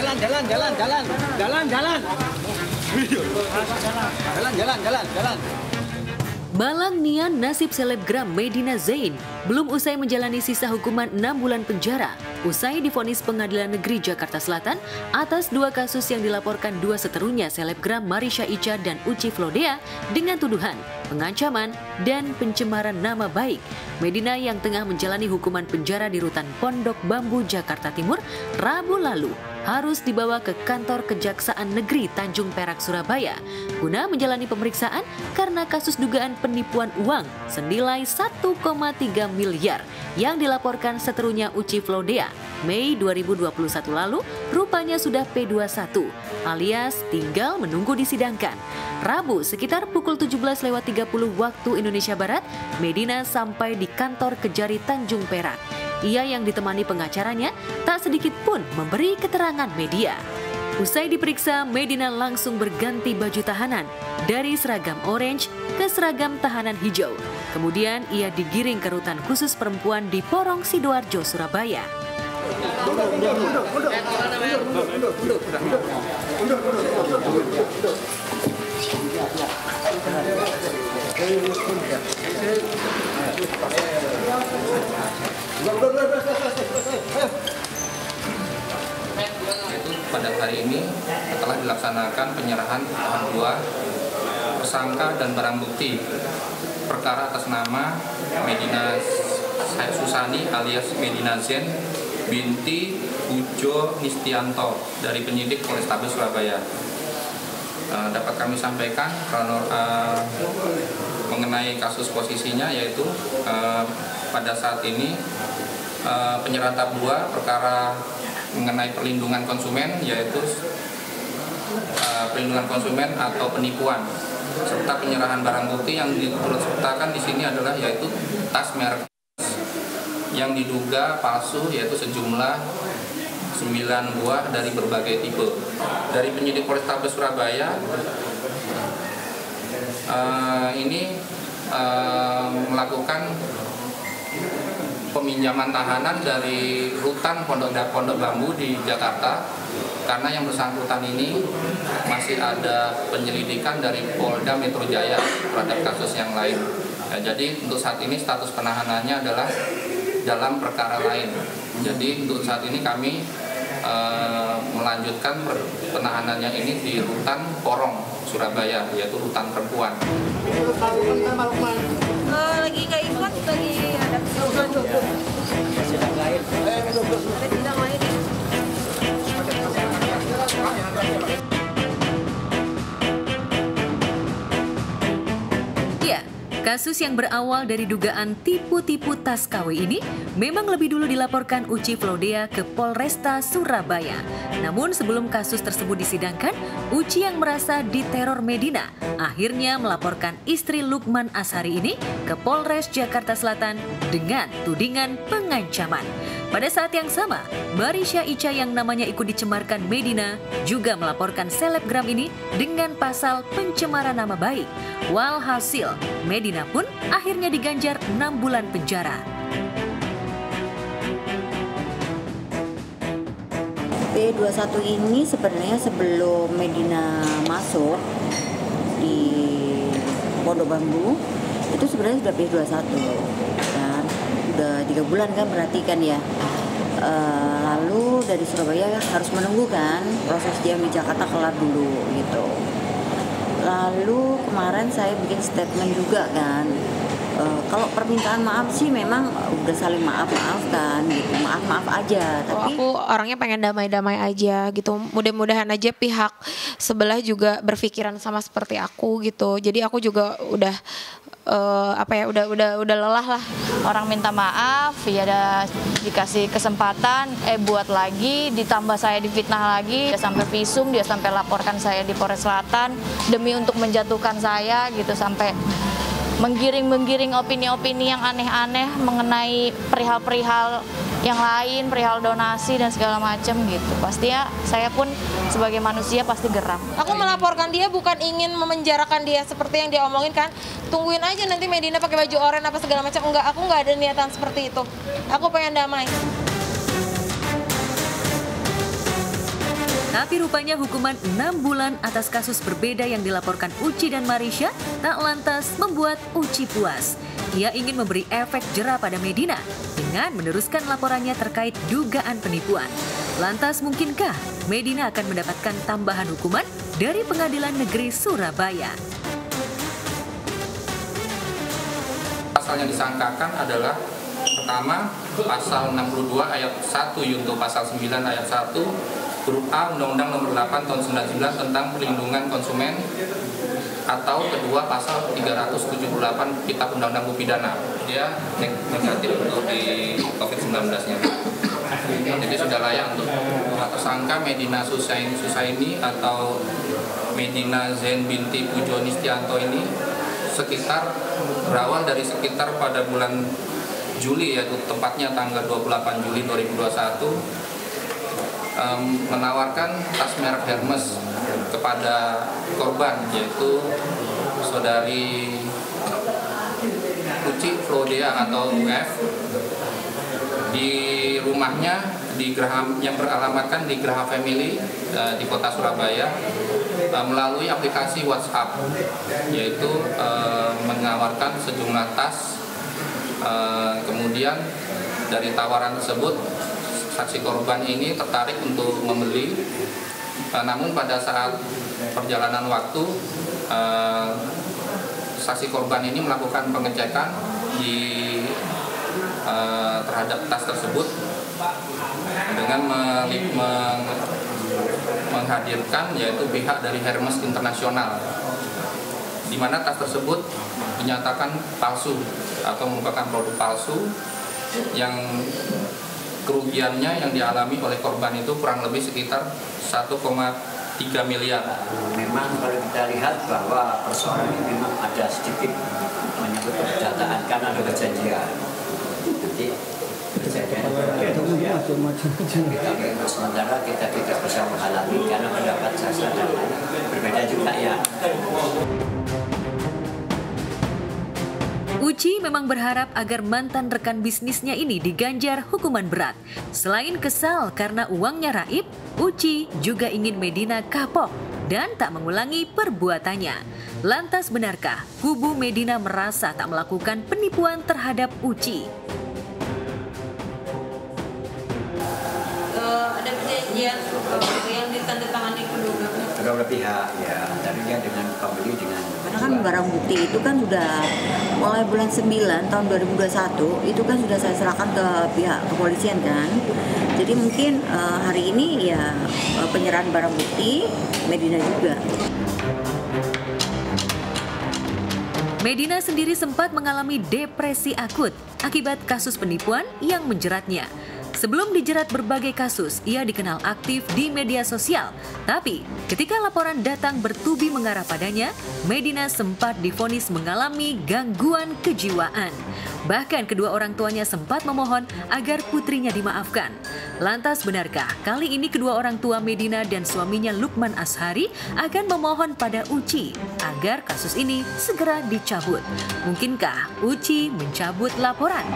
Jalan. Malang nian nasib selebgram Medina Zain belum usai menjalani sisa hukuman 6 bulan penjara usai divonis Pengadilan Negeri Jakarta Selatan atas 2 kasus yang dilaporkan 2 seterunya selebgram Marisha Icha dan Uci Flodea dengan tuduhan pengancaman dan pencemaran nama baik. Medina yang tengah menjalani hukuman penjara di rutan Pondok Bambu Jakarta Timur Rabu lalu harus dibawa ke kantor Kejaksaan Negeri Tanjung Perak Surabaya guna menjalani pemeriksaan karena kasus dugaan penipuan uang senilai 1,3 miliar yang dilaporkan seterunya Uci Flodea. Mei 2021 lalu rupanya sudah P21 alias tinggal menunggu disidangkan. Rabu sekitar pukul 17.30 waktu Indonesia Barat, Medina sampai di kantor Kejari Tanjung Perak. Ia yang ditemani pengacaranya tak sedikit pun memberi keterangan media. Usai diperiksa, Medina langsung berganti baju tahanan dari seragam orange ke seragam tahanan hijau. Kemudian ia digiring ke rutan khusus perempuan di Porong Sidoarjo, Surabaya. Pada hari ini telah dilaksanakan penyerahan tahap 2 tersangka dan barang bukti perkara atas nama Medina Susani alias Medina Zain binti Ujo Nistianto dari penyidik Polrestabes Surabaya. Dapat kami sampaikan mengenai kasus posisinya yaitu pada saat ini penyerahan tahap 2 perkara mengenai perlindungan konsumen yaitu perlindungan konsumen atau penipuan serta penyerahan barang bukti yang diturut sertakan di sini adalah yaitu tas merek yang diduga palsu yaitu sejumlah 9 buah dari berbagai tipe. Dari penyidik Polrestabes Surabaya ini melakukan peminjaman tahanan dari rutan Pondok Bambu di Jakarta karena yang bersangkutan ini masih ada penyelidikan dari Polda Metro Jaya terhadap kasus yang lain. Jadi untuk saat ini status penahanannya adalah dalam perkara lain. Jadi untuk saat ini kami melanjutkan penahanannya ini di rutan Porong Surabaya yaitu rutan perempuan. Lagi nggak ikut, lagi ada sidang lain. Ada sidang lain ya. Ya, kasus yang berawal dari dugaan tipu-tipu tas KW ini memang lebih dulu dilaporkan Uci Flodea ke Polresta Surabaya. Namun sebelum kasus tersebut disidangkan, Uci yang merasa diteror Medina akhirnya melaporkan istri Lukman Ashari ini ke Polres Jakarta Selatan dengan tudingan pengancaman. Pada saat yang sama, Marisha Icha yang namanya ikut dicemarkan Medina juga melaporkan selebgram ini dengan pasal pencemaran nama baik. Walhasil, Medina pun akhirnya diganjar 6 bulan penjara. P21 ini sebenarnya sebelum Medina masuk di Pondok Bambu itu sebenarnya sudah P21 kan, udah 3 bulan kan berarti kan ya. Lalu dari Surabaya harus menunggu kan proses dia di Jakarta kelar dulu gitu. Lalu kemarin saya bikin statement juga kan, kalau permintaan maaf sih memang udah saling maaf-maafkan gitu, maaf-maaf aja. Tapi aku orangnya pengen damai-damai aja gitu. Mudah-mudahan aja pihak sebelah juga berpikiran sama seperti aku gitu. Jadi aku juga udah udah lelah lah. Orang minta maaf, ya ada dikasih kesempatan, buat lagi, ditambah saya difitnah lagi, dia sampai visum, dia sampai laporkan saya di Polres Selatan demi untuk menjatuhkan saya gitu, sampai menggiring opini-opini yang aneh-aneh mengenai perihal-perihal yang lain, perihal donasi dan segala macam gitu. Pasti ya saya pun sebagai manusia pasti geram. Aku melaporkan dia bukan ingin memenjarakan dia seperti yang dia omongin kan. Tungguin aja nanti Medina pakai baju oranye apa segala macam. Enggak, aku nggak ada niatan seperti itu. Aku pengen damai. Tapi rupanya hukuman 6 bulan atas kasus berbeda yang dilaporkan Uci dan Marisha tak lantas membuat Uci puas. Ia ingin memberi efek jera pada Medina dengan meneruskan laporannya terkait dugaan penipuan. Lantas mungkinkah Medina akan mendapatkan tambahan hukuman dari Pengadilan Negeri Surabaya? Pasal yang disangkakan adalah pertama, pasal 62 ayat 1 yunto pasal 9 ayat 1 huruf A Undang-Undang Nomor 8 Tahun 99 tentang Perlindungan Konsumen, atau kedua pasal 378 Kitab Undang-Undang Hukum Pidana. Dia negatif untuk di COVID-19-nya. Jadi sudah layak untuk tersangka Medina Susaini atau Medina Zain binti Pujo Nistianto ini berawal dari sekitar pada bulan Juli, yaitu tepatnya tanggal 28 Juli 2021, menawarkan tas merek Hermes kepada korban, yaitu saudari Uci Flodea atau UF, di rumahnya yang beralamatkan di Graha Family di kota Surabaya, melalui aplikasi WhatsApp, yaitu menawarkan sejumlah tas. Kemudian dari tawaran tersebut saksi korban ini tertarik untuk membeli, namun pada saat perjalanan waktu saksi korban ini melakukan pengecekan terhadap tas tersebut dengan menghadirkan yaitu pihak dari Hermes Internasional, di mana tas tersebut dinyatakan palsu atau merupakan produk palsu yang kerugiannya yang dialami oleh korban itu kurang lebih sekitar 1,3 miliar. Memang kalau kita lihat bahwa persoalan ini memang ada sedikit menyangkut pendataan karena ada perjanjian. Nanti perjanjian kita sementara kita tidak bisa menghalangi karena pendapat sastra dan berbeda juga ya. Uci memang berharap agar mantan rekan bisnisnya ini diganjar hukuman berat. Selain kesal karena uangnya raib, Uci juga ingin Medina kapok dan tak mengulangi perbuatannya. Lantas benarkah kubu Medina merasa tak melakukan penipuan terhadap Uci? Ada perjanjian yang ditandatangani Kedua pihak ya, antara dengan pembeli dengan. Karena kan barang bukti itu kan sudah mulai bulan 9 tahun 2021 itu kan sudah saya serahkan ke pihak kepolisian kan. Jadi mungkin hari ini ya penyerahan barang bukti Medina juga. Medina sendiri sempat mengalami depresi akut akibat kasus penipuan yang menjeratnya. Sebelum dijerat berbagai kasus, ia dikenal aktif di media sosial. Tapi, ketika laporan datang bertubi mengarah padanya, Medina sempat divonis mengalami gangguan kejiwaan. Bahkan kedua orang tuanya sempat memohon agar putrinya dimaafkan. Lantas benarkah kali ini kedua orang tua Medina dan suaminya Lukman Ashari akan memohon pada Uci agar kasus ini segera dicabut? Mungkinkah Uci mencabut laporan?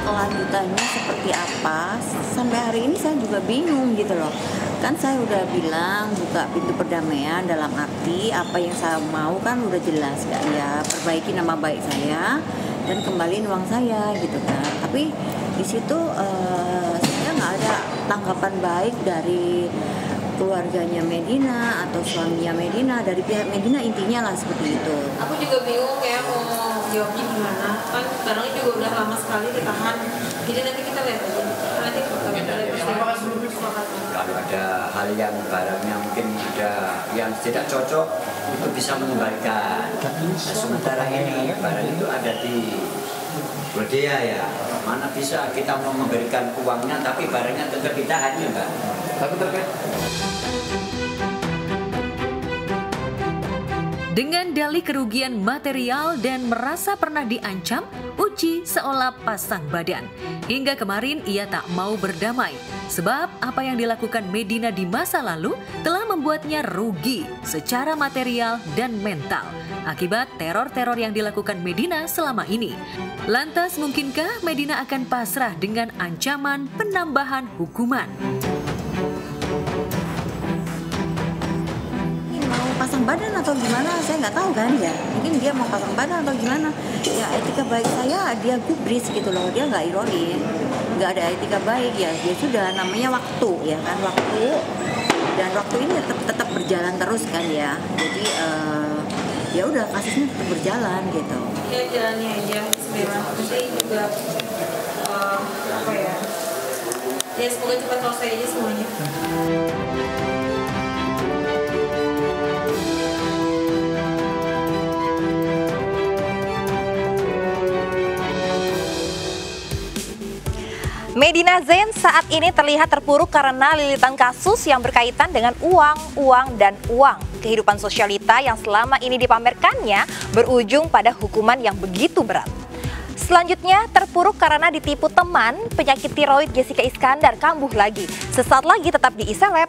Kelanjutannya seperti apa sampai hari ini saya juga bingung gitu loh. Kan saya udah bilang buka pintu perdamaian, dalam arti apa yang saya mau kan udah jelas kan ya, perbaiki nama baik saya dan kembaliin uang saya gitu kan. Tapi di situ saya nggak ada tanggapan baik dari keluarganya Medina atau suaminya Medina, dari pihak Medina, intinya lah seperti itu. Aku juga bingung kayak mau jawabnya gimana, kan barangnya juga udah lama sekali ditahan, jadi nanti kita lihat aja. Nanti kita lihat kalau ada hal yang barangnya mungkin ada yang tidak cocok, itu bisa mengembalikan. Nah, sementara ini barang itu ada di Bodea ya, mana bisa kita mau memberikan uangnya tapi barangnya tetap ditahan ya Mbak. Tapi terkait Dengan dalih kerugian material dan merasa pernah diancam, Uci seolah pasang badan. Hingga kemarin ia tak mau berdamai, sebab apa yang dilakukan Medina di masa lalu telah membuatnya rugi secara material dan mental akibat teror-teror yang dilakukan Medina selama ini. Lantas mungkinkah Medina akan pasrah dengan ancaman penambahan hukuman? Pasang badan atau gimana, saya nggak tahu kan ya, mungkin dia mau pasang badan atau gimana ya. Etika baik saya dia gubris gitu loh, dia nggak ironi, nggak ada etika baik ya. Dia sudah namanya waktu ya kan, waktu, dan waktu ini tetap berjalan terus kan ya. Jadi ya udah kasusnya tetap berjalan gitu ya, jalannya aja sebenarnya. Nanti juga apa ya, ya semoga cepat selesai aja semuanya. Medina Zain saat ini terlihat terpuruk karena lilitan kasus yang berkaitan dengan uang, dan uang. Kehidupan sosialita yang selama ini dipamerkannya berujung pada hukuman yang begitu berat. Selanjutnya, terpuruk karena ditipu teman, penyakit tiroid Jessica Iskandar kambuh lagi. Sesaat lagi tetap di iSeleb.